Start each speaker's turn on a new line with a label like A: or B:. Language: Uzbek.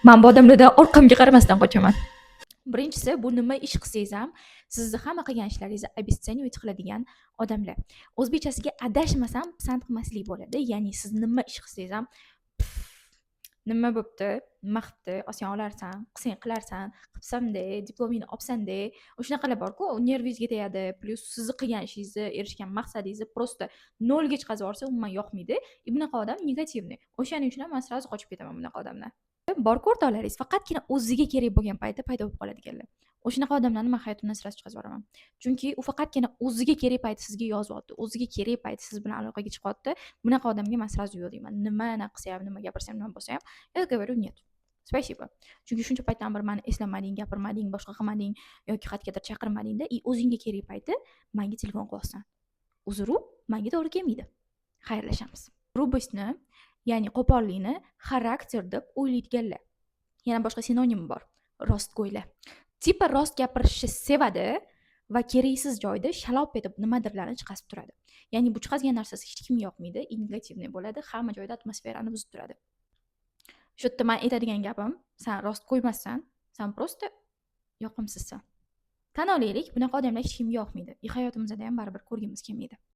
A: Men bu odamlardan orqamga qaramasdan qochaman. Birinchisi, bu nima ish qilsangiz ham sizni hamma qilgan ishlaringizni обесценивать qiladigan odamlar. O'zbekchasiga adashmasam pisand qilmaslik bo'ladi. Ya'ni siz nima ish qilsangiz ham nima bo'pti, nima qilibdi, oson olarsan, qilsang qilarsan, qilsam-da, diplomingni olsam-da, o'shanaqalar bor-ku, nervingizga tegadi, plus sizni qilgan ishingizni, erishgan maqsadingizni просто nolga chiqazib yuborsa, umuman yoqmaydi. Bunaqa odam negativniy. O'shaning uchun ham men sразу qochib ketaman bunaqa odamdan. Bor-ku o'rtoqlaringiz, faqatgina o'ziga kerak bo'lgan paytda paydo bo'lib qoladiganlar. O'shanaqa odamlarni men hayotimdan sras chiqarib yuboraman. Chunki u faqatgina o'ziga kerak payti sizga yozyapti, o'ziga kerak payti siz bilan aloqaga chiqyapti. Bunaqa odamga men sras yo'q deyman. Nima qilsa ham, nima gapirsa ham, nima bo'lsa ham, я говорю нет. Спасибо. Chunki shuncha paytdan beri meni eslamading, gapirmading, boshqa qilmading yoki qayergadir chaqirmading-da, o'zingga kerak payti menga telefon qilyapsan. Uzr-u, menga to'g'ri kelmaydi. Xayrlashamiz. Grubostni, ya'ni qo'pollikni xarakter deb o'ylaydiganlar. Yana boshqa sinonimi bor. Rostgo'ylar. Tipa rost gapirishni sevadi va keraksiz joyda shalop etib nimadirlarni chiqarib turadi. Ya'ni bu chiqazgan narsasi hech kimga yoqmaydi, negativniy bo'ladi, hamma joyda atmosferani buzib turadi. Shu yerda men aytadigan gapim, sen rost qo'ymassan, sen просто yoqimsizsan. Tan olaylik, bunaqa odamlar hech kimga yoqmaydi. Hayotimizda ham baribir ko'rgimiz kelmaydi.